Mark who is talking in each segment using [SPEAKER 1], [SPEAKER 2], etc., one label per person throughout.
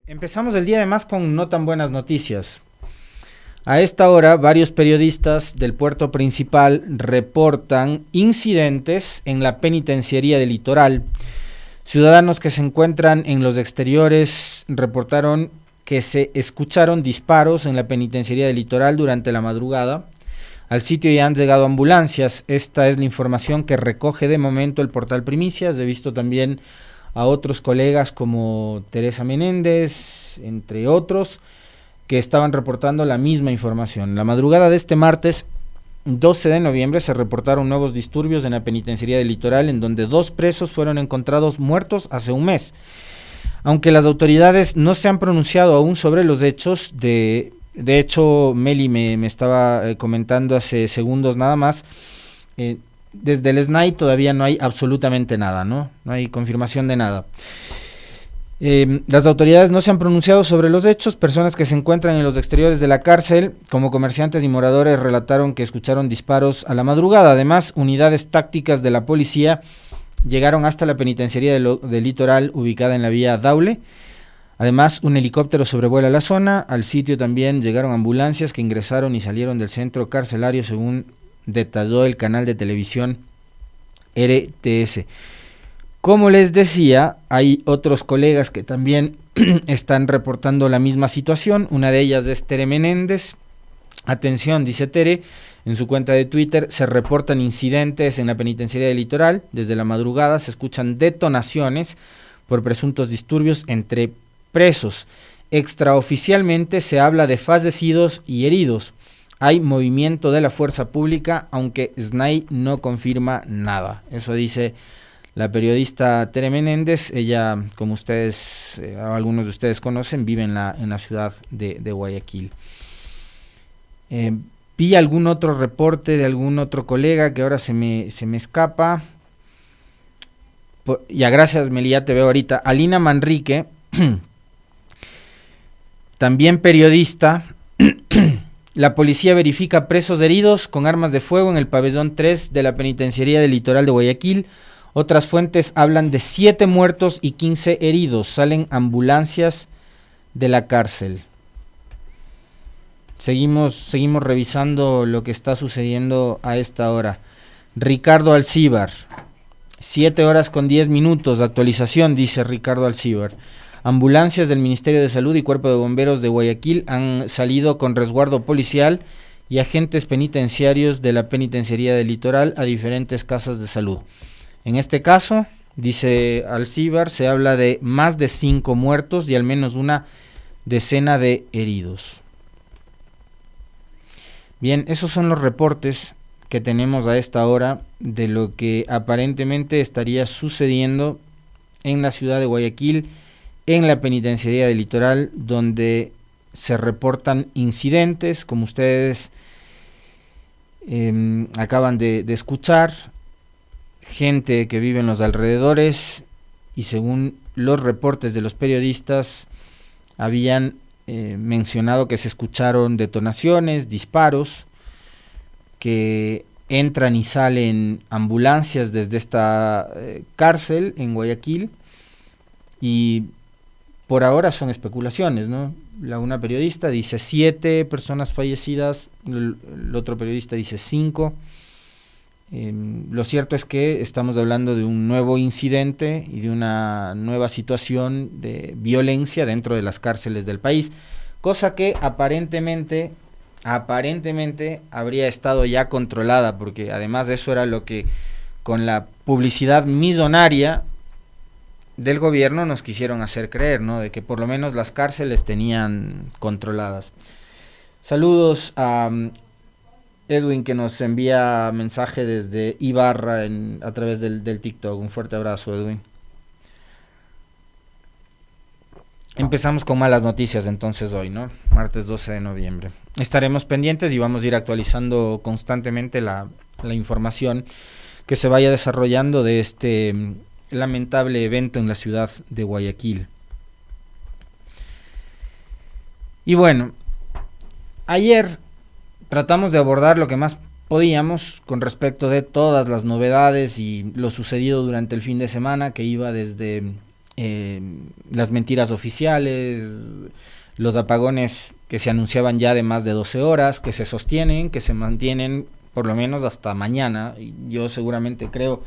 [SPEAKER 1] Empezamos el día además con no tan buenas noticias. A esta hora, varios periodistas del puerto principal reportan incidentes en la penitenciaría del Litoral. Ciudadanos que se encuentran en los exteriores reportaron que se escucharon disparos en la penitenciaría del Litoral durante la madrugada. Al sitio ya han llegado ambulancias. Esta es la información que recoge de momento el portal Primicias. He visto también a otros colegas como Teresa Menéndez, entre otros, que estaban reportando la misma información. La madrugada de este martes 12 de noviembre se reportaron nuevos disturbios en la penitenciaría del Litoral, en donde 2 presos fueron encontrados muertos hace un mes. Aunque las autoridades no se han pronunciado aún sobre los hechos, de hecho Meli me estaba comentando hace segundos nada más, desde el SNAI todavía no hay absolutamente nada, ¿no? No hay confirmación de nada. Las autoridades no se han pronunciado sobre los hechos. Personas que se encuentran en los exteriores de la cárcel, como comerciantes y moradores, relataron que escucharon disparos a la madrugada. Además, unidades tácticas de la policía llegaron hasta la penitenciaría del Litoral, ubicada en la vía Daule. Además, un helicóptero sobrevuela la zona. Al sitio también llegaron ambulancias que ingresaron y salieron del centro carcelario, según detalló el canal de televisión RTS. Como les decía, hay otros colegas que también están reportando la misma situación. Una de ellas es Tere Menéndez. Atención, dice Tere, en su cuenta de Twitter: se reportan incidentes en la penitenciaría del Litoral. Desde la madrugada se escuchan detonaciones por presuntos disturbios entre presos. Extraoficialmente se habla de fallecidos y heridos. Hay movimiento de la fuerza pública, aunque SNAI no confirma nada. Eso dice la periodista Tere Menéndez. Ella, como ustedes, algunos de ustedes conocen, vive en la ciudad de Guayaquil. Vi algún otro reporte de algún otro colega que ahora se me escapa. Ya, gracias, Meli, ya te veo ahorita. Alina Manrique, también periodista. La policía verifica presos heridos con armas de fuego en el pabellón 3 de la penitenciaría del Litoral de Guayaquil. Otras fuentes hablan de 7 muertos y 15 heridos. Salen ambulancias de la cárcel. Seguimos revisando lo que está sucediendo a esta hora. Ricardo Alcíbar, 7 horas con 10 minutos, actualización, dice Ricardo Alcíbar. Ambulancias del Ministerio de Salud y Cuerpo de Bomberos de Guayaquil han salido con resguardo policial y agentes penitenciarios de la penitenciaría del Litoral a diferentes casas de salud. En este caso, dice Alcíbar, se habla de más de 5 muertos y al menos una decena de heridos. Bien, esos son los reportes que tenemos a esta hora de lo que aparentemente estaría sucediendo en la ciudad de Guayaquil, en la penitenciaría del Litoral, donde se reportan incidentes, como ustedes acaban de escuchar, gente que vive en los alrededores, y según los reportes de los periodistas, habían mencionado que se escucharon detonaciones, disparos, que entran y salen ambulancias desde esta cárcel en Guayaquil, y por ahora son especulaciones, ¿no? Una periodista dice 7 personas fallecidas, el otro periodista dice 5. Lo cierto es que estamos hablando de un nuevo incidente y de una nueva situación de violencia dentro de las cárceles del país, cosa que aparentemente habría estado ya controlada, porque además eso era lo que con la publicidad millonaria del gobierno nos quisieron hacer creer, ¿no? De que por lo menos las cárceles tenían controladas. Saludos a Edwin, que nos envía mensaje desde Ibarra a través del TikTok. Un fuerte abrazo, Edwin. Empezamos con malas noticias entonces hoy, ¿no? Martes 12 de noviembre. Estaremos pendientes y vamos a ir actualizando constantemente la información que se vaya desarrollando de este lamentable evento en la ciudad de Guayaquil. Y bueno, ayer tratamos de abordar lo que más podíamos con respecto de todas las novedades y lo sucedido durante el fin de semana, que iba desde las mentiras oficiales, los apagones que se anunciaban ya de más de 12 horas, que se sostienen, que se mantienen por lo menos hasta mañana. Y yo seguramente creo,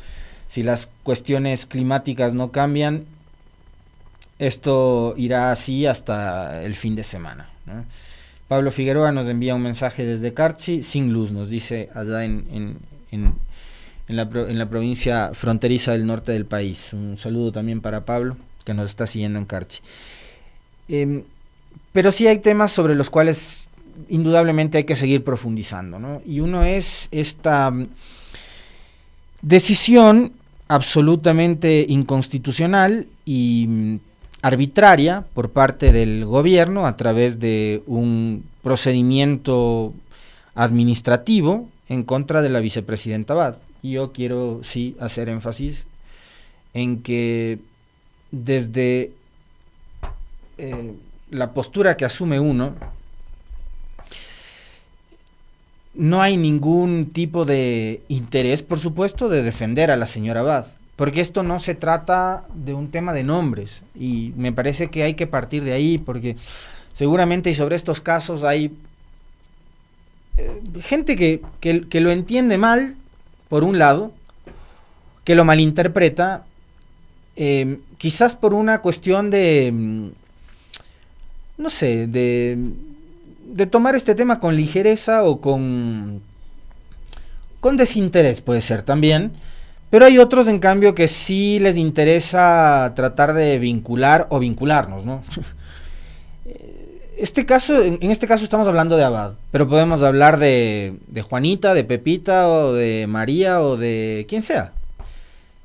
[SPEAKER 1] si las cuestiones climáticas no cambian, esto irá así hasta el fin de semana, ¿no? Pablo Figueroa nos envía un mensaje desde Carchi, sin luz, nos dice allá en la provincia fronteriza del norte del país. Un saludo también para Pablo, que nos está siguiendo en Carchi. Pero sí hay temas sobre los cuales indudablemente hay que seguir profundizando, ¿no? Y uno es esta decisión absolutamente inconstitucional y arbitraria por parte del gobierno a través de un procedimiento administrativo en contra de la vicepresidenta Abad. Y yo quiero sí hacer énfasis en que desde la postura que asume uno, no hay ningún tipo de interés, por supuesto, de defender a la señora Abad, porque esto no se trata de un tema de nombres, y me parece que hay que partir de ahí, porque seguramente y sobre estos casos hay gente que lo entiende mal, por un lado, que lo malinterpreta, quizás por una cuestión de, no sé, de tomar este tema con ligereza o con desinterés, puede ser también, pero hay otros en cambio que sí les interesa tratar de vincular o vincularnos, ¿no? En este caso estamos hablando de Abad, pero podemos hablar de Juanita, de Pepita o de María o de quien sea.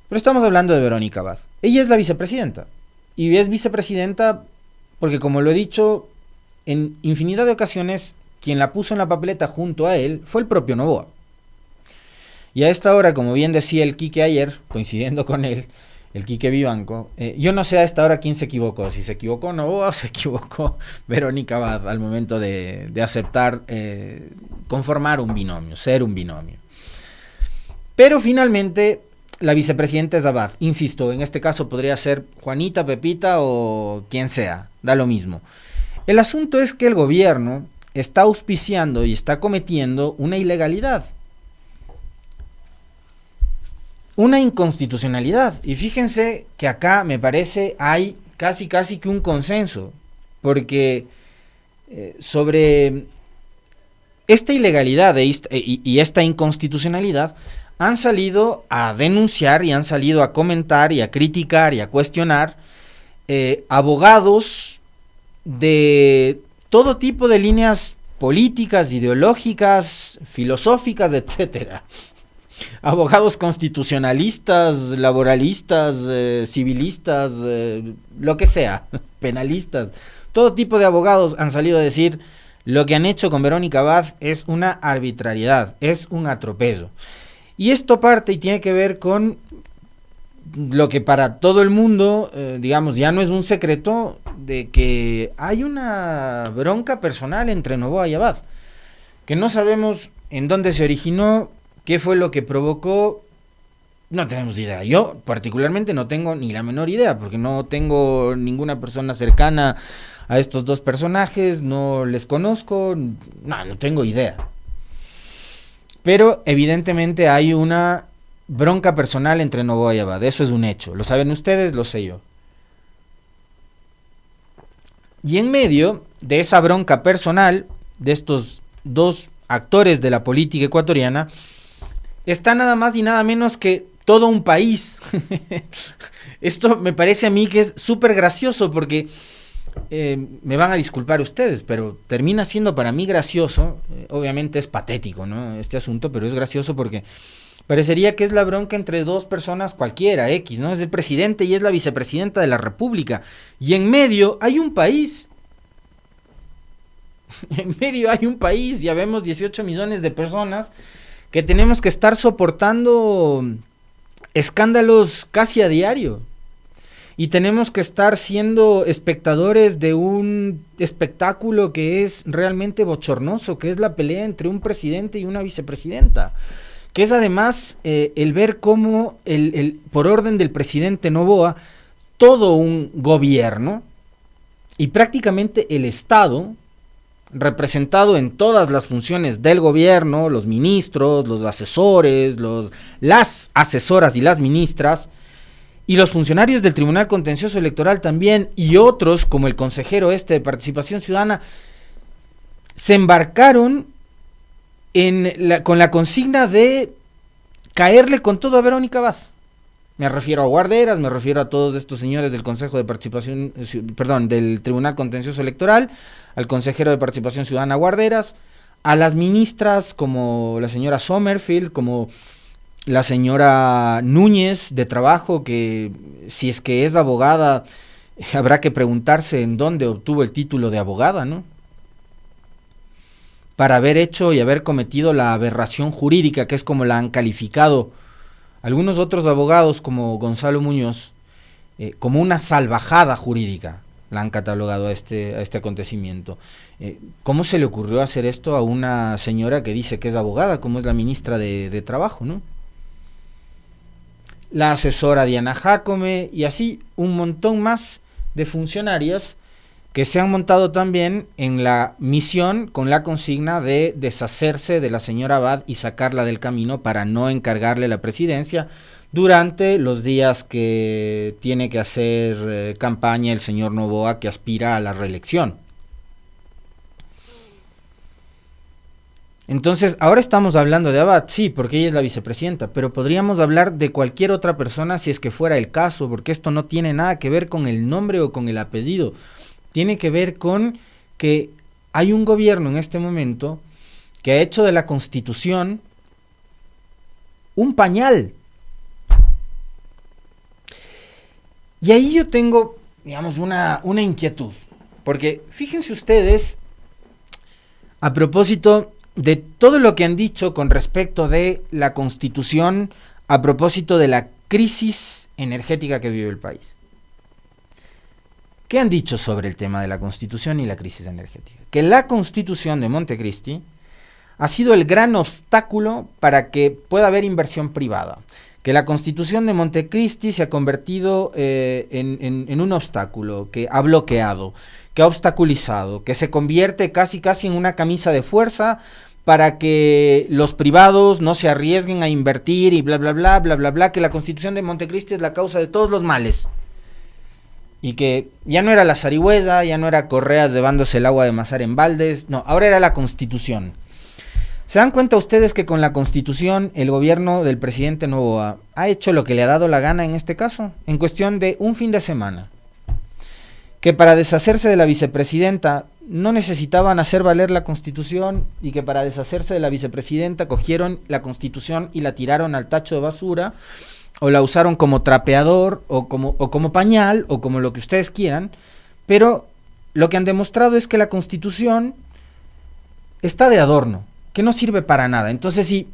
[SPEAKER 1] Pero estamos hablando de Verónica Abad. Ella es la vicepresidenta, y es vicepresidenta porque, como lo he dicho en infinidad de ocasiones, quien la puso en la papeleta junto a él fue el propio Noboa. Y a esta hora, como bien decía el Quique ayer, coincidiendo con él, el Quique Vivanco, yo no sé a esta hora quién se equivocó, si se equivocó Noboa o se equivocó Verónica Abad al momento de aceptar conformar un binomio, ser un binomio. Pero finalmente la vicepresidenta es Abad, insisto, en este caso podría ser Juanita, Pepita o quien sea, da lo mismo. El asunto es que el gobierno está auspiciando y está cometiendo una ilegalidad, una inconstitucionalidad. Y fíjense que acá me parece hay casi que un consenso, porque sobre esta ilegalidad y esta inconstitucionalidad han salido a denunciar y han salido a comentar y a criticar y a cuestionar abogados de todo tipo de líneas políticas, ideológicas, filosóficas, etcétera. Abogados constitucionalistas, laboralistas, civilistas, lo que sea, penalistas. Todo tipo de abogados han salido a decir: lo que han hecho con Verónica Abad es una arbitrariedad, es un atropello. Y esto parte y tiene que ver con lo que para todo el mundo, digamos, ya no es un secreto, de que hay una bronca personal entre Noboa y Abad, que no sabemos en dónde se originó, qué fue lo que provocó, no tenemos idea. Yo particularmente no tengo ni la menor idea, porque no tengo ninguna persona cercana a estos dos personajes, no les conozco, no tengo idea. Pero evidentemente hay una bronca personal entre Noboa y Abad, eso es un hecho. Lo saben ustedes, lo sé yo. Y en medio de esa bronca personal de estos dos actores de la política ecuatoriana está nada más y nada menos que todo un país. Esto me parece a mí que es súper gracioso, porque me van a disculpar ustedes, pero termina siendo para mí gracioso. Obviamente es patético, ¿no?, este asunto, pero es gracioso porque parecería que es la bronca entre dos personas cualquiera, X, ¿no? Es el presidente y es la vicepresidenta de la República. Y en medio hay un país. En medio hay un país, ya vemos 18 millones de personas que tenemos que estar soportando escándalos casi a diario. Y tenemos que estar siendo espectadores de un espectáculo que es realmente bochornoso, que es la pelea entre un presidente y una vicepresidenta. Que es además el ver cómo, por orden del presidente Noboa, todo un gobierno y prácticamente el Estado, representado en todas las funciones del gobierno, los ministros, los asesores, las asesoras y las ministras, y los funcionarios del Tribunal Contencioso Electoral también, y otros, como el consejero de Participación Ciudadana, se embarcaron con la consigna de caerle con todo a Verónica Abad. Me refiero a Guarderas, me refiero a todos estos señores del Consejo de Participación, del Tribunal Contencioso Electoral, al consejero de Participación Ciudadana Guarderas, a las ministras como la señora Sommerfield, como la señora Núñez de Trabajo, que si es que es abogada, habrá que preguntarse en dónde obtuvo el título de abogada, ¿no? Para haber hecho y haber cometido la aberración jurídica, que es como la han calificado algunos otros abogados, como Gonzalo Muñoz, como una salvajada jurídica, la han catalogado a este acontecimiento. ¿Cómo se le ocurrió hacer esto a una señora que dice que es abogada, como es la ministra de Trabajo, ¿no? La asesora Diana Jácome, y así un montón más de funcionarias que se han montado también en la misión con la consigna de deshacerse de la señora Abad y sacarla del camino para no encargarle la presidencia durante los días que tiene que hacer campaña el señor Noboa, que aspira a la reelección. Entonces, ahora estamos hablando de Abad, sí, porque ella es la vicepresidenta, pero podríamos hablar de cualquier otra persona si es que fuera el caso, porque esto no tiene nada que ver con el nombre o con el apellido. Tiene que ver con que hay un gobierno en este momento que ha hecho de la Constitución un pañal. Y ahí yo tengo, digamos, una inquietud. Porque fíjense ustedes, a propósito de todo lo que han dicho con respecto de la Constitución, a propósito de la crisis energética que vive el país. ¿Qué han dicho sobre el tema de la Constitución y la crisis energética? Que la Constitución de Montecristi ha sido el gran obstáculo para que pueda haber inversión privada. Que la Constitución de Montecristi se ha convertido en un obstáculo, que ha bloqueado, que ha obstaculizado, que se convierte casi en una camisa de fuerza para que los privados no se arriesguen a invertir y bla, bla, bla, bla, bla, bla, que la Constitución de Montecristi es la causa de todos los males. Y que ya no era la zarigüeya, ya no era Correas llevándose el agua de Mazar en baldes, no, ahora era la Constitución. ¿Se dan cuenta ustedes que con la Constitución el gobierno del presidente Noboa ha hecho lo que le ha dado la gana en este caso? En cuestión de un fin de semana. Que para deshacerse de la vicepresidenta no necesitaban hacer valer la Constitución, y que para deshacerse de la vicepresidenta cogieron la Constitución y la tiraron al tacho de basura, o la usaron como trapeador, o como pañal, o como lo que ustedes quieran, pero lo que han demostrado es que la Constitución está de adorno, que no sirve para nada. Entonces, si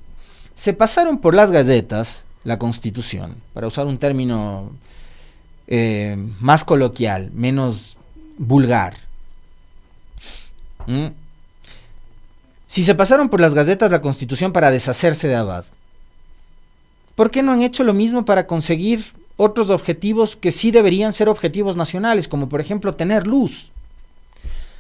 [SPEAKER 1] se pasaron por las galletas la Constitución, para usar un término más coloquial, menos vulgar, si se pasaron por las galletas la Constitución para deshacerse de Abad, ¿por qué no han hecho lo mismo para conseguir otros objetivos que sí deberían ser objetivos nacionales, como por ejemplo tener luz?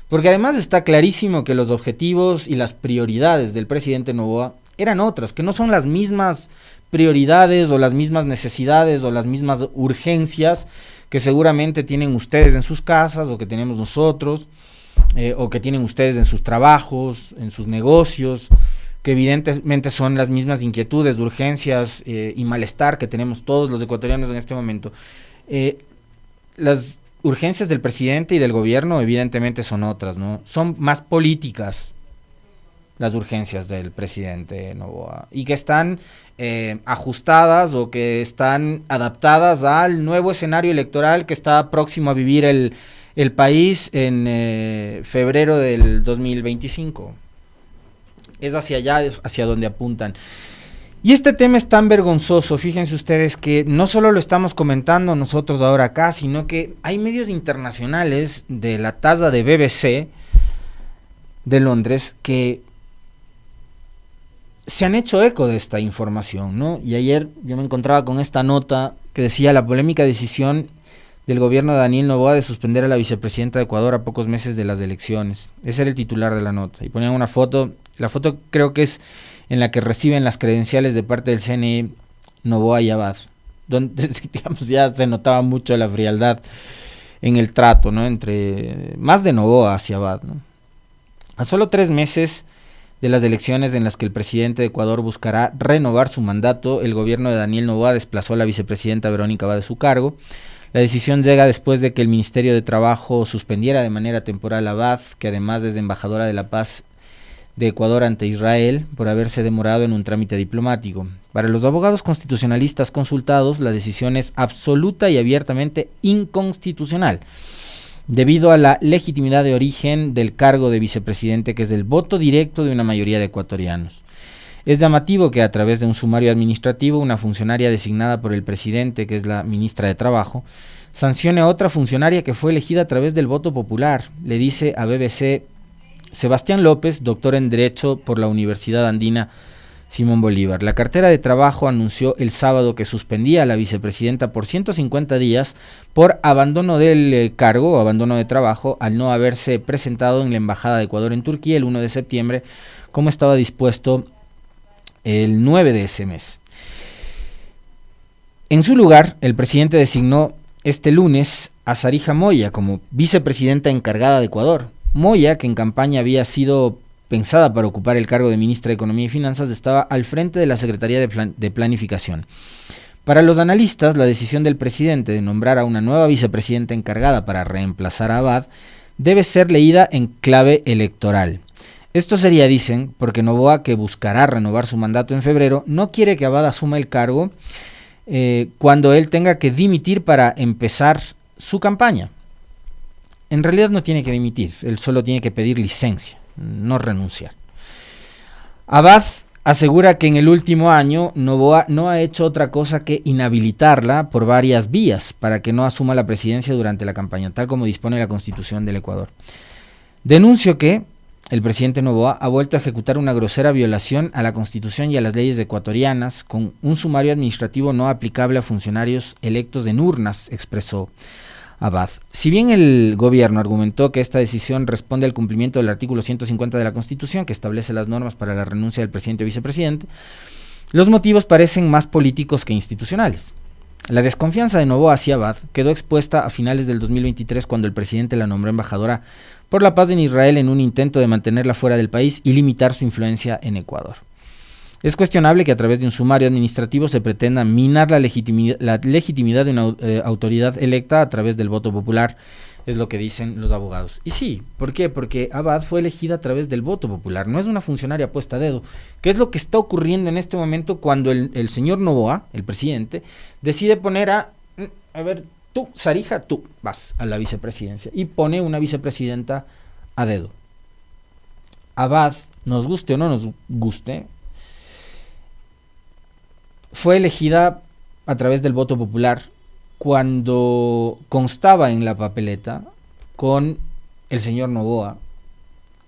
[SPEAKER 1] Porque además está clarísimo que los objetivos y las prioridades del presidente Noboa eran otras, que no son las mismas prioridades o las mismas necesidades o las mismas urgencias que seguramente tienen ustedes en sus casas, o que tenemos nosotros, o que tienen ustedes en sus trabajos, en sus negocios, que evidentemente son las mismas inquietudes, urgencias y malestar que tenemos todos los ecuatorianos en este momento. Las urgencias del presidente y del gobierno evidentemente son otras, ¿no? Son más políticas las urgencias del presidente Noboa, y que están ajustadas o que están adaptadas al nuevo escenario electoral que está próximo a vivir el país en febrero del 2025. Es hacia allá, es hacia donde apuntan. Y este tema es tan vergonzoso, fíjense ustedes, que no solo lo estamos comentando nosotros ahora acá, sino que hay medios internacionales de la talla de BBC de Londres que se han hecho eco de esta información, ¿no? Y ayer yo me encontraba con esta nota que decía: la polémica decisión del gobierno de Daniel Noboa de suspender a la vicepresidenta de Ecuador a pocos meses de las elecciones. Ese era el titular de la nota. Y ponían una foto, la foto creo que es en la que reciben las credenciales de parte del CNE Noboa y Abad, donde digamos ya se notaba mucho la frialdad en el trato, ¿no? Entre más de Noboa hacia Abad, ¿no? A solo 3 meses de las elecciones en las que el presidente de Ecuador buscará renovar su mandato, el gobierno de Daniel Noboa desplazó a la vicepresidenta Verónica Abad de su cargo. La decisión llega después de que el Ministerio de Trabajo suspendiera de manera temporal a Abad, que además es embajadora de la paz de Ecuador ante Israel, por haberse demorado en un trámite diplomático. Para los abogados constitucionalistas consultados, la decisión es absoluta y abiertamente inconstitucional, debido a la legitimidad de origen del cargo de vicepresidente, que es el voto directo de una mayoría de ecuatorianos. Es llamativo que a través de un sumario administrativo, una funcionaria designada por el presidente, que es la ministra de Trabajo, sancione a otra funcionaria que fue elegida a través del voto popular, le dice a BBC Sebastián López, doctor en Derecho por la Universidad Andina Simón Bolívar. La cartera de Trabajo anunció el sábado que suspendía a la vicepresidenta por 150 días por abandono del cargo o abandono de trabajo al no haberse presentado en la Embajada de Ecuador en Turquía el 1 de septiembre, como estaba dispuesto el 9 de ese mes. En su lugar, el presidente designó este lunes a Sarija Moya como vicepresidenta encargada de Ecuador. Moya, que en campaña había sido pensada para ocupar el cargo de ministra de Economía y Finanzas, estaba al frente de la Secretaría de Planificación. Para los analistas, la decisión del presidente de nombrar a una nueva vicepresidenta encargada para reemplazar a Abad debe ser leída en clave electoral. Esto sería, dicen, porque Noboa, que buscará renovar su mandato en febrero, no quiere que Abad asuma el cargo cuando él tenga que dimitir para empezar su campaña. En realidad no tiene que dimitir, él solo tiene que pedir licencia, no renunciar. Abad asegura que en el último año Noboa no ha hecho otra cosa que inhabilitarla por varias vías para que no asuma la presidencia durante la campaña, tal como dispone la Constitución del Ecuador. Denunció que el presidente Noboa ha vuelto a ejecutar una grosera violación a la Constitución y a las leyes ecuatorianas con un sumario administrativo no aplicable a funcionarios electos en urnas, expresó Abad. Si bien el gobierno argumentó que esta decisión responde al cumplimiento del artículo 150 de la Constitución, que establece las normas para la renuncia del presidente o vicepresidente, los motivos parecen más políticos que institucionales. La desconfianza de Noboa hacia Abad quedó expuesta a finales del 2023 cuando el presidente la nombró embajadora por la paz en Israel en un intento de mantenerla fuera del país y limitar su influencia en Ecuador. Es cuestionable que a través de un sumario administrativo se pretenda minar la legitimidad de una autoridad electa a través del voto popular, es lo que dicen los abogados. Y sí, ¿por qué? Porque Abad fue elegida a través del voto popular, no es una funcionaria puesta a dedo, que es lo que está ocurriendo en este momento cuando el señor Noboa, el presidente, decide poner a ver, tú, Sarija, tú vas a la vicepresidencia y pone una vicepresidenta a dedo. Abad, nos guste o no nos guste, fue elegida a través del voto popular cuando constaba en la papeleta con el señor Noboa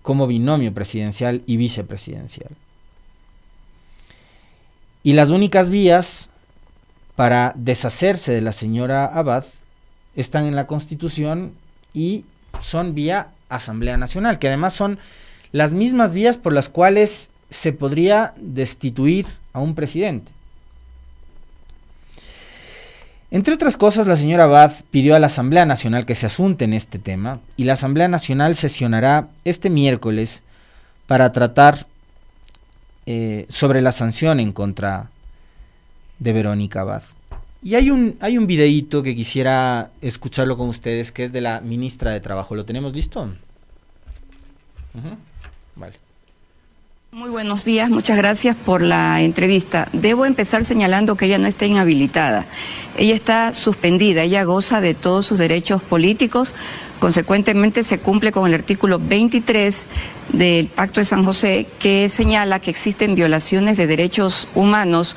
[SPEAKER 1] como binomio presidencial y vicepresidencial. Y las únicas vías para deshacerse de la señora Abad están en la Constitución y son vía Asamblea Nacional, que además son las mismas vías por las cuales se podría destituir a un presidente. Entre otras cosas, la señora Abad pidió a la Asamblea Nacional que se asunte en este tema y la Asamblea Nacional sesionará este miércoles para tratar sobre la sanción en contra de Verónica Abad. Y hay un videíto que quisiera escucharlo con ustedes, que es de la ministra de Trabajo. ¿Lo tenemos listo? Vale.
[SPEAKER 2] Muy buenos días, muchas gracias por la entrevista. Debo empezar señalando que ella no está inhabilitada. Ella está suspendida, ella goza de todos sus derechos políticos. Consecuentemente se cumple con el artículo 23 del Pacto de San José, que señala que existen violaciones de derechos humanos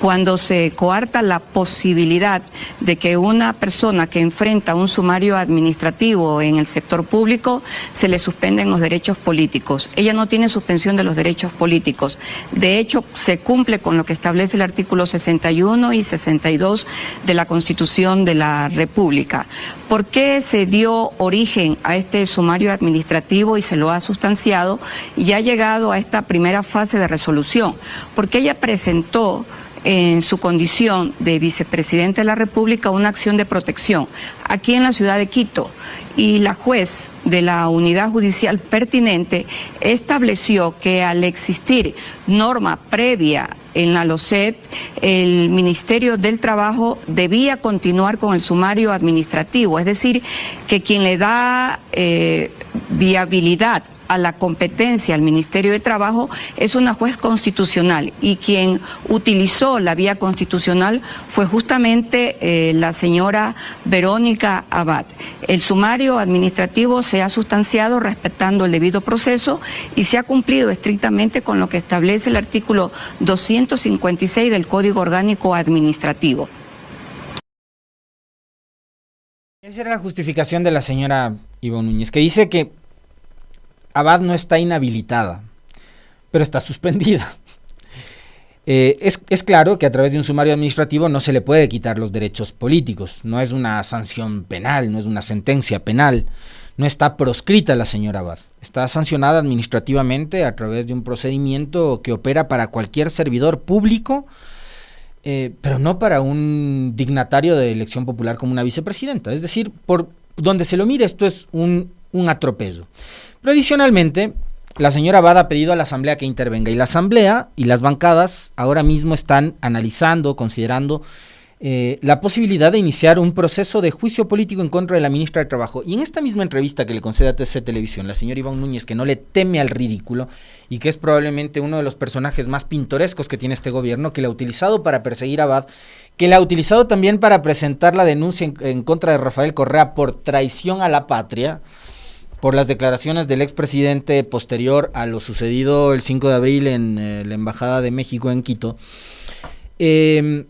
[SPEAKER 2] cuando se coarta la posibilidad de que una persona que enfrenta un sumario administrativo en el sector público se le suspenden los derechos políticos. Ella no tiene suspensión de los derechos políticos. De hecho, se cumple con lo que establece el artículo 61 y 62 de la Constitución de la República. ¿Por qué se dio origen a este sumario administrativo y se lo ha sustanciado y ha llegado a esta primera fase de resolución? Porque ella presentó en su condición de vicepresidente de la República una acción de protección aquí en la ciudad de Quito, y la juez de la unidad judicial pertinente estableció que al existir norma previa en la LOCEP, el Ministerio del Trabajo debía continuar con el sumario administrativo, es decir, que quien le da viabilidad a la competencia al Ministerio de Trabajo es una juez constitucional, y quien utilizó la vía constitucional fue justamente la señora Verónica Abad. El sumario administrativo se ha sustanciado respetando el debido proceso y se ha cumplido estrictamente con lo que establece el artículo 256 del Código Orgánico Administrativo.
[SPEAKER 1] Esa era la justificación de la señora Ivonne Núñez, que dice que Abad no está inhabilitada, pero está suspendida. Es claro que a través de un sumario administrativo no se le puede quitar los derechos políticos, no es una sanción penal, no es una sentencia penal, no está proscrita la señora Abad, está sancionada administrativamente a través de un procedimiento que opera para cualquier servidor público, pero no para un dignatario de elección popular como una vicepresidenta. Es decir, por donde se lo mire, esto es un atropello. Pero adicionalmente, la señora Abad ha pedido a la Asamblea que intervenga, y la Asamblea y las bancadas ahora mismo están analizando, considerando la posibilidad de iniciar un proceso de juicio político en contra de la ministra de Trabajo. Y en esta misma entrevista que le concede a TC Televisión, la señora Ivonne Núñez, que no le teme al ridículo y que es probablemente uno de los personajes más pintorescos que tiene este gobierno, que la ha utilizado para perseguir a Abad, que la ha utilizado también para presentar la denuncia en contra de Rafael Correa por traición a la patria, por las declaraciones del expresidente posterior a lo sucedido el 5 de abril en la Embajada de México en Quito. En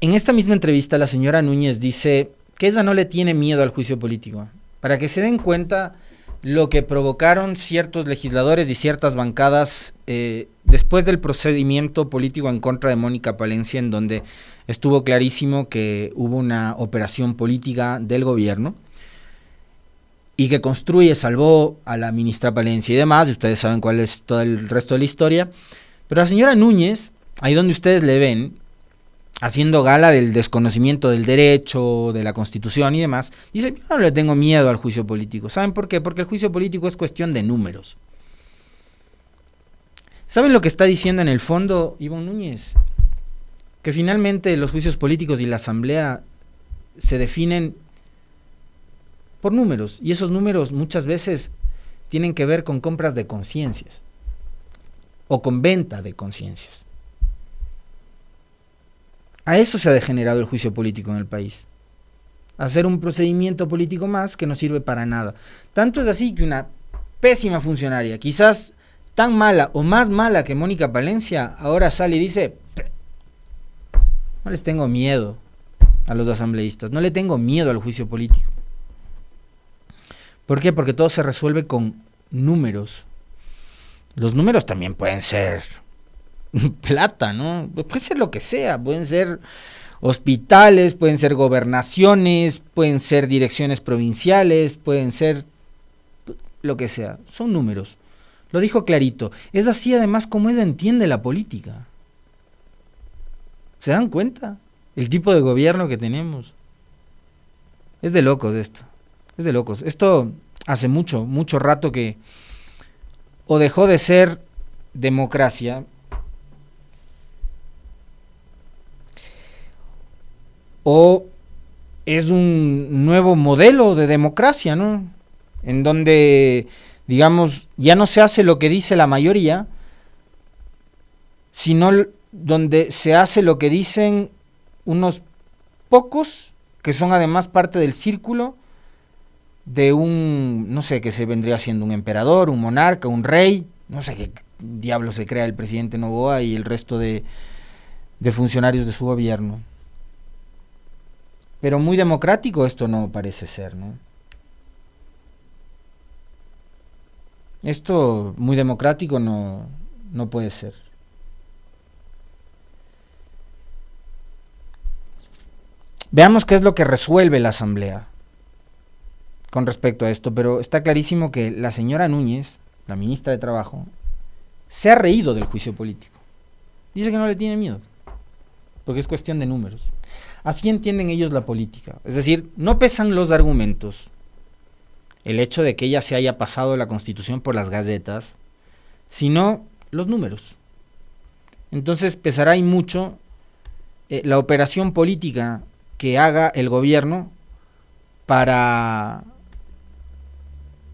[SPEAKER 1] esta misma entrevista la señora Núñez dice que ella no le tiene miedo al juicio político, para que se den cuenta lo que provocaron ciertos legisladores y ciertas bancadas después del procedimiento político en contra de Mónica Palencia, en donde estuvo clarísimo que hubo una operación política del gobierno y que salvó a la ministra Palencia y demás, y ustedes saben cuál es todo el resto de la historia. Pero la señora Núñez, ahí donde ustedes le ven, haciendo gala del desconocimiento del derecho, de la Constitución y demás, dice: yo no le tengo miedo al juicio político. ¿Saben por qué? Porque el juicio político es cuestión de números. ¿Saben lo que está diciendo en el fondo Ivonne Núñez? Que finalmente los juicios políticos y la Asamblea se definen por números, y esos números muchas veces tienen que ver con compras de conciencias o con venta de conciencias. A eso se ha degenerado el juicio político en el país, hacer un procedimiento político más que no sirve para nada. Tanto es así que una pésima funcionaria, quizás tan mala o más mala que Mónica Palencia, ahora sale y dice: no les tengo miedo a los asambleístas, no le tengo miedo al juicio político. ¿Por qué? Porque todo se resuelve con números. Los números también pueden ser plata, ¿no? Puede ser lo que sea, pueden ser hospitales, pueden ser gobernaciones, pueden ser direcciones provinciales, pueden ser lo que sea, son números. Lo dijo clarito. Es así además como ella entiende la política. ¿Se dan cuenta? El tipo de gobierno que tenemos. Es de locos esto. Es de locos. Esto hace mucho rato que o dejó de ser democracia o es un nuevo modelo de democracia, ¿no? En donde, digamos, ya no se hace lo que dice la mayoría, sino donde se hace lo que dicen unos pocos, que son además parte del círculo de un, no sé qué se vendría siendo, un emperador, un monarca, un rey, no sé qué diablo se crea el presidente Noboa y el resto de de funcionarios de su gobierno. Pero muy democrático esto no parece ser, ¿no? Esto muy democrático no puede ser. Veamos qué es lo que resuelve la Asamblea con respecto a esto, pero está clarísimo que la señora Núñez, la ministra de Trabajo, se ha reído del juicio político. Dice que no le tiene miedo, porque es cuestión de números. Así entienden ellos la política. Es decir, no pesan los argumentos, el hecho de que ella se haya pasado la Constitución por las galletas, sino los números. Entonces pesará y mucho la operación política que haga el gobierno para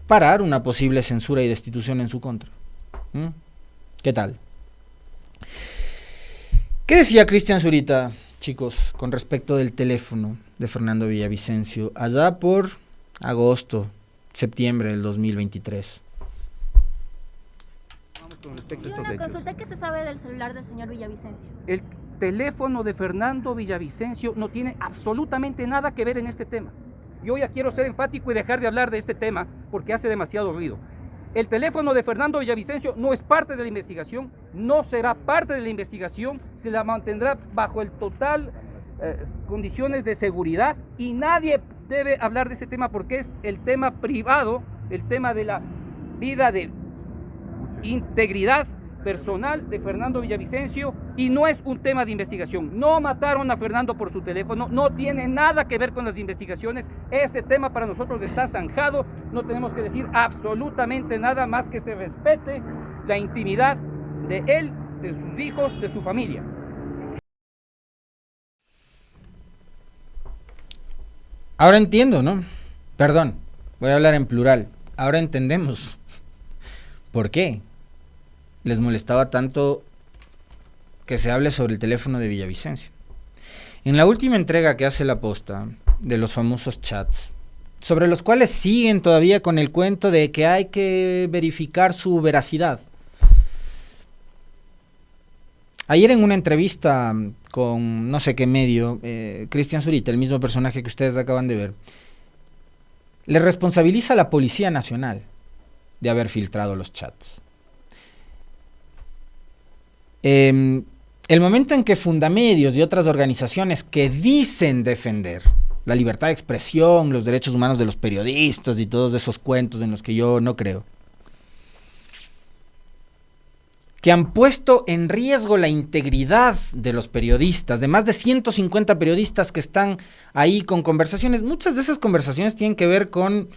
[SPEAKER 1] parar una posible censura y destitución en su contra. ¿Qué tal? ¿Qué decía Cristian Zurita, chicos, con respecto del teléfono de Fernando Villavicencio allá por agosto, septiembre del 2023?
[SPEAKER 3] Y una consulta, ¿qué se sabe del celular del señor Villavicencio?
[SPEAKER 4] El teléfono de Fernando Villavicencio no tiene absolutamente nada que ver en este tema. Yo ya quiero ser enfático y dejar de hablar de este tema porque hace demasiado ruido. El teléfono de Fernando Villavicencio no es parte de la investigación, no será parte de la investigación, se la mantendrá bajo el total condiciones de seguridad y nadie debe hablar de ese tema porque es el tema privado, el tema de la vida de integridad personal de Fernando Villavicencio y no es un tema de investigación. No mataron a Fernando por su teléfono, no tiene nada que ver con las investigaciones. Ese tema para nosotros está zanjado, no tenemos que decir absolutamente nada más que se respete la intimidad de él, de sus hijos, de su familia.
[SPEAKER 1] Ahora entiendo, ¿no? Perdón, voy a hablar en plural. Ahora entendemos por qué les molestaba tanto que se hable sobre el teléfono de Villavicencio. En la última entrega que hace La Posta de los famosos chats, sobre los cuales siguen todavía con el cuento de que hay que verificar su veracidad. Ayer en una entrevista con no sé qué medio, Cristian Zurita, el mismo personaje que ustedes acaban de ver, le responsabiliza a la Policía Nacional de haber filtrado los chats. El momento en que Fundamedios y otras organizaciones que dicen defender la libertad de expresión, los derechos humanos de los periodistas y todos esos cuentos en los que yo no creo, que han puesto en riesgo la integridad de los periodistas, de más de 150 periodistas que están ahí con conversaciones, muchas de esas conversaciones tienen que ver con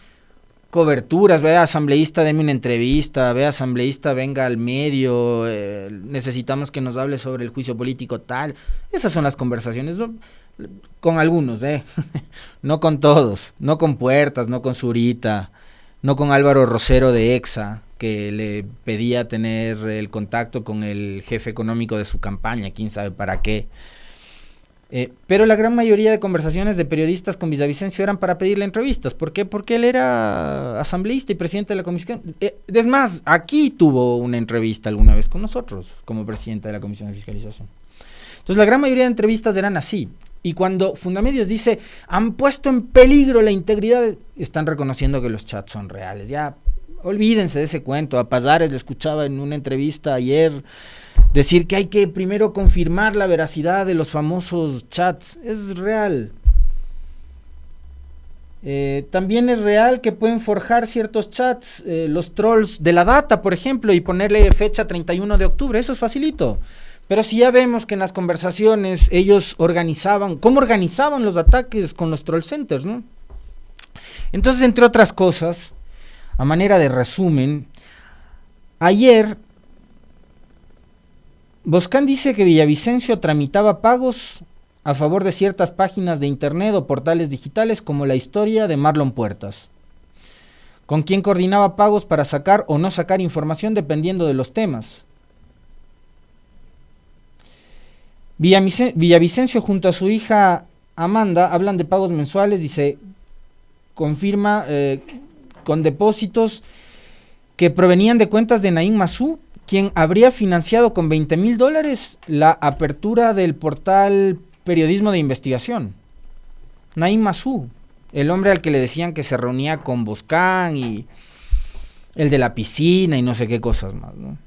[SPEAKER 1] coberturas, vea asambleísta, deme una entrevista, vea asambleísta, venga al medio, necesitamos que nos hable sobre el juicio político tal. Esas son las conversaciones, ¿no? Con algunos, no con todos, no con Puertas, no con Zurita, no con Álvaro Rosero de EXA, que le pedía tener el contacto con el jefe económico de su campaña, quién sabe para qué. Pero la gran mayoría de conversaciones de periodistas con Villavicencio eran para pedirle entrevistas. ¿Por qué? Porque él era asambleísta y presidente de la comisión. Es más, aquí tuvo una entrevista alguna vez con nosotros, como presidente de la Comisión de Fiscalización. Entonces la gran mayoría de entrevistas eran así. Y cuando Fundamedios dice, han puesto en peligro la integridad, están reconociendo que los chats son reales. Ya, olvídense de ese cuento. A Pazares le escuchaba en una entrevista ayer decir que hay que primero confirmar la veracidad de los famosos chats. Es real. También es real que pueden forjar ciertos chats, los trolls de la data, por ejemplo, y ponerle fecha 31 de octubre. Eso es facilito. Pero si ya vemos que en las conversaciones ellos organizaban, ¿cómo organizaban los ataques con los troll centers, no? Entonces, entre otras cosas, a manera de resumen, ayer Boscán dice que Villavicencio tramitaba pagos a favor de ciertas páginas de internet o portales digitales como La Historia de Marlon Puertas, con quien coordinaba pagos para sacar o no sacar información dependiendo de los temas. Villavicencio junto a su hija Amanda hablan de pagos mensuales y se confirma con depósitos que provenían de cuentas de Naim Masú, quien habría financiado con $20,000 la apertura del portal Periodismo de Investigación. Naim Masú, el hombre al que le decían que se reunía con Boscán y el de la piscina y no sé qué cosas más, ¿no?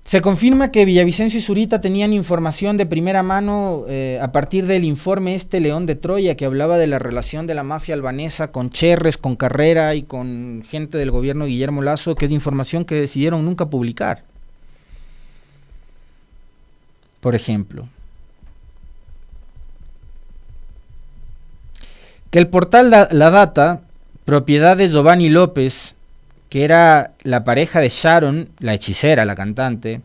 [SPEAKER 1] Se confirma que Villavicencio y Zurita tenían información de primera mano a partir del informe León de Troya, que hablaba de la relación de la mafia albanesa con Cherres, con Carrera y con gente del gobierno de Guillermo Lasso, que es información que decidieron nunca publicar. Por ejemplo, que el portal La Data, propiedad de Giovanni López, que era la pareja de Sharon, la hechicera, la cantante,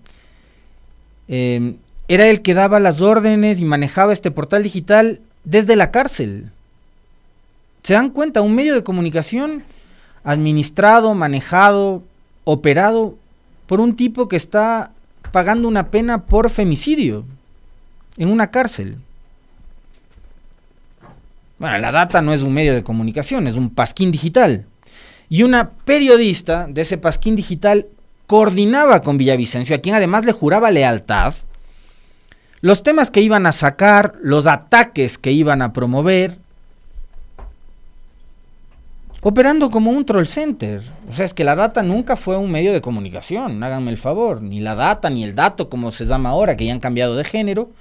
[SPEAKER 1] era el que daba las órdenes y manejaba este portal digital desde la cárcel. ¿Se dan cuenta? Un medio de comunicación administrado, manejado, operado por un tipo que está pagando una pena por femicidio en una cárcel. Bueno, La Data no es un medio de comunicación, es un pasquín digital. Y una periodista de ese pasquín digital coordinaba con Villavicencio, a quien además le juraba lealtad, los temas que iban a sacar, los ataques que iban a promover, operando como un troll center. O sea, es que La Data nunca fue un medio de comunicación, háganme el favor, ni La Data, ni El Dato, como se llama ahora, que ya han cambiado de género,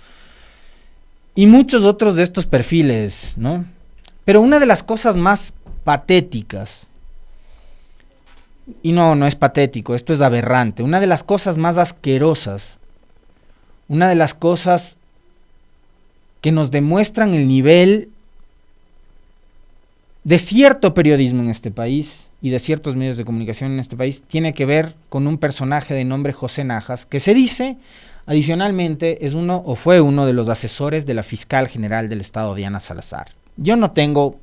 [SPEAKER 1] y muchos otros de estos perfiles, ¿no? Pero una de las cosas más patéticas, y no es patético, esto es aberrante, una de las cosas más asquerosas, una de las cosas que nos demuestran el nivel de cierto periodismo en este país y de ciertos medios de comunicación en este país, tiene que ver con un personaje de nombre José Najas, que se dice, adicionalmente, es uno o fue uno de los asesores de la fiscal general del Estado, Diana Salazar. Yo no tengo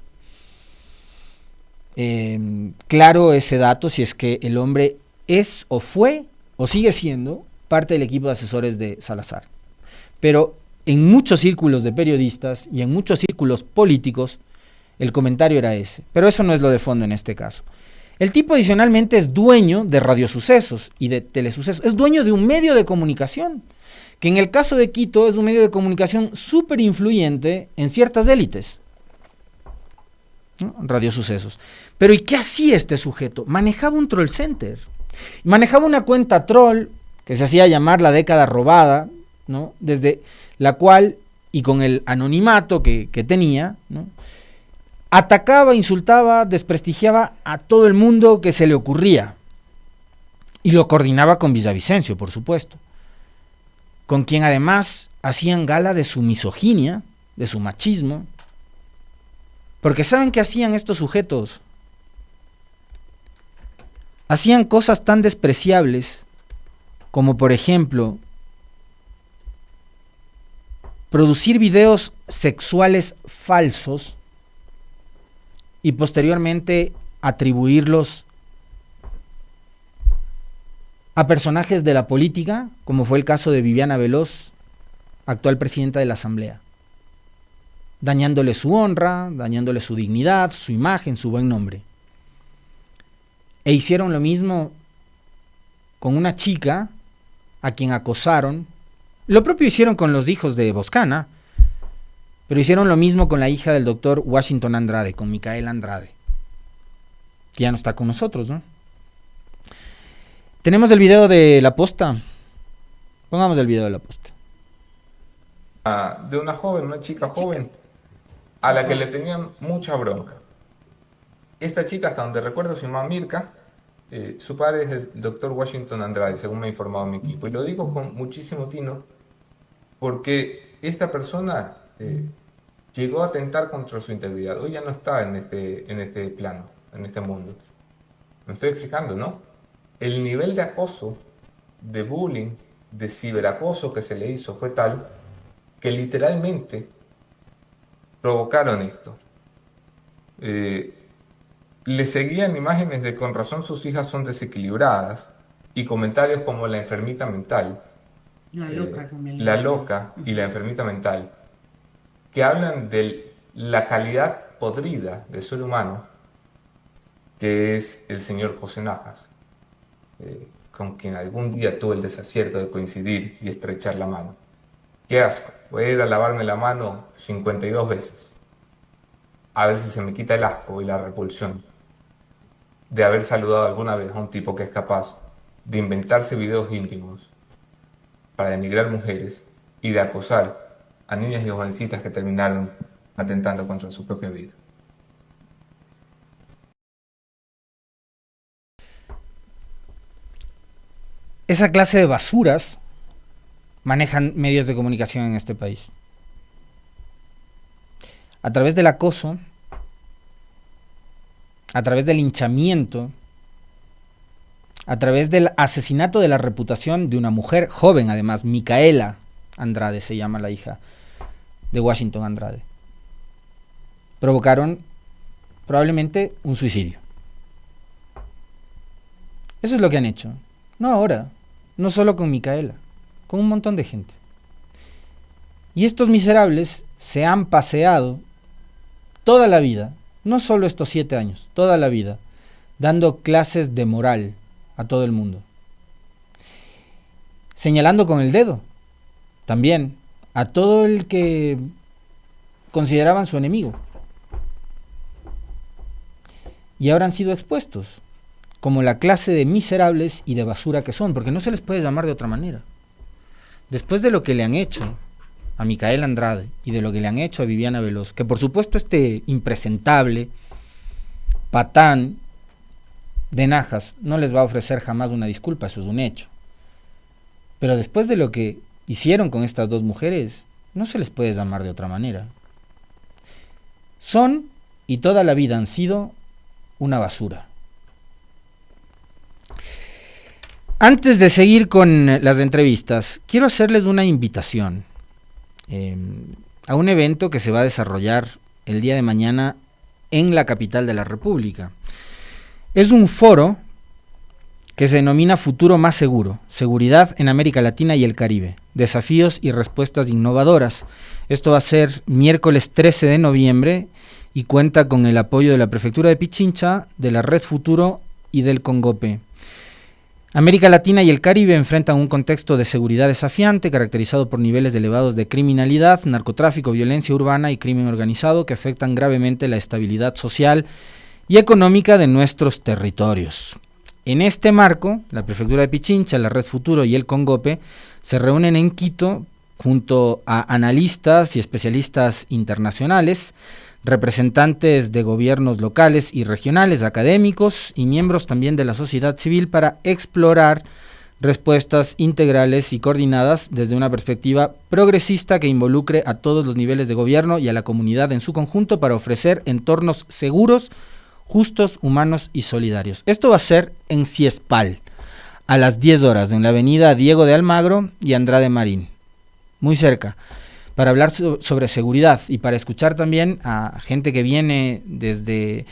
[SPEAKER 1] claro ese dato, si es que el hombre es o fue o sigue siendo parte del equipo de asesores de Salazar. Pero en muchos círculos de periodistas y en muchos círculos políticos, el comentario era ese. Pero eso no es lo de fondo en este caso. El tipo adicionalmente es dueño de Radiosucesos y de Telesucesos. Es dueño de un medio de comunicación, que en el caso de Quito es un medio de comunicación súper influyente en ciertas élites, ¿no? Radiosucesos. Pero ¿y qué hacía este sujeto? Manejaba un troll center. Manejaba una cuenta troll que se hacía llamar La Década Robada, ¿no? Desde la cual, y con el anonimato que tenía, ¿no? Atacaba, insultaba, desprestigiaba a todo el mundo que se le ocurría. Y lo coordinaba con Villavicencio, por supuesto, con quien además hacían gala de su misoginia, de su machismo. Porque ¿saben qué hacían estos sujetos? Hacían cosas tan despreciables como, por ejemplo, producir videos sexuales falsos y posteriormente atribuirlos a personajes de la política, como fue el caso de Viviana Veloz, actual presidenta de la Asamblea, dañándole su honra, dañándole su dignidad, su imagen, su buen nombre. E hicieron lo mismo con una chica a quien acosaron. Lo propio hicieron con los hijos de Boscana, pero hicieron lo mismo con la hija del doctor Washington Andrade, con Micaela Andrade, que ya no está con nosotros, ¿no? Tenemos el video de La Posta. Pongamos el video de La Posta.
[SPEAKER 5] De una joven, una chica joven, a la que le tenían mucha bronca. Esta chica, hasta donde recuerdo, se llama Mirka. Su padre es el doctor Washington Andrade, según me ha informado mi equipo. Y lo digo con muchísimo tino, porque esta persona llegó a atentar contra su integridad. Hoy ya no está en este plano, en este mundo. Me estoy explicando, ¿no? El nivel de acoso, de bullying, de ciberacoso que se le hizo fue tal que literalmente provocaron esto. Le seguían imágenes de con razón sus hijas son desequilibradas y comentarios como la enfermita mental, la loca y la enfermita mental, que hablan de la calidad podrida del ser humano que es el señor José Najas, con quien algún día tuve el desacierto de coincidir y estrechar la mano. ¡Qué asco! Voy a ir a lavarme la mano 52 veces, a ver si se me quita el asco y la repulsión de haber saludado alguna vez a un tipo que es capaz de inventarse videos íntimos para denigrar mujeres y de acosar a niñas y jovencitas que terminaron atentando contra su propia vida.
[SPEAKER 1] Esa clase de basuras manejan medios de comunicación en este país. A través del acoso, a través del linchamiento, a través del asesinato de la reputación de una mujer joven, además, Micaela Andrade se llama la hija de Washington Andrade, provocaron probablemente un suicidio. Eso es lo que han hecho. No ahora, no solo con Micaela, con un montón de gente. Y estos miserables se han paseado toda la vida, no solo estos 7 años, toda la vida, dando clases de moral a todo el mundo. Señalando con el dedo, también, a todo el que consideraban su enemigo. Y ahora han sido expuestos como la clase de miserables y de basura que son, porque no se les puede llamar de otra manera. Después de lo que le han hecho a Micaela Andrade y de lo que le han hecho a Viviana Veloz, que por supuesto este impresentable patán de Najas no les va a ofrecer jamás una disculpa, eso es un hecho. Pero después de lo que hicieron con estas dos mujeres, no se les puede llamar de otra manera. Son, y toda la vida han sido, una basura. Antes de seguir con las entrevistas, quiero hacerles una invitación a un evento que se va a desarrollar el día de mañana en la capital de la República. Es un foro que se denomina Futuro Más Seguro, Seguridad en América Latina y el Caribe, Desafíos y Respuestas Innovadoras. Esto va a ser miércoles 13 de noviembre y cuenta con el apoyo de la Prefectura de Pichincha, de la Red Futuro y del Congope. América Latina y el Caribe enfrentan un contexto de seguridad desafiante caracterizado por niveles elevados de criminalidad, narcotráfico, violencia urbana y crimen organizado que afectan gravemente la estabilidad social y económica de nuestros territorios. En este marco, la Prefectura de Pichincha, la Red Futuro y el Congope se reúnen en Quito junto a analistas y especialistas internacionales, representantes de gobiernos locales y regionales, académicos y miembros también de la sociedad civil para explorar respuestas integrales y coordinadas desde una perspectiva progresista que involucre a todos los niveles de gobierno y a la comunidad en su conjunto para ofrecer entornos seguros, justos, humanos y solidarios. Esto va a ser en Ciespal, a las 10 horas, en la avenida Diego de Almagro y Andrade Marín, muy cerca, para hablar sobre seguridad y para escuchar también a gente que viene desde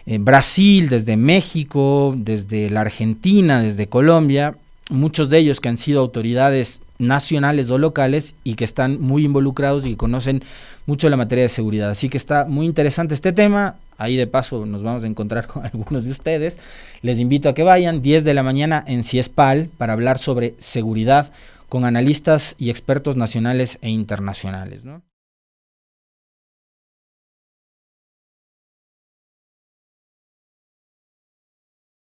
[SPEAKER 1] Brasil, desde México, desde la Argentina, desde Colombia, muchos de ellos que han sido autoridades nacionales o locales y que están muy involucrados y que conocen mucho la materia de seguridad. Así que está muy interesante este tema. Ahí de paso nos vamos a encontrar con algunos de ustedes. Les invito a que vayan 10 de la mañana en Ciespal para hablar sobre seguridad con analistas y expertos nacionales e internacionales, ¿no?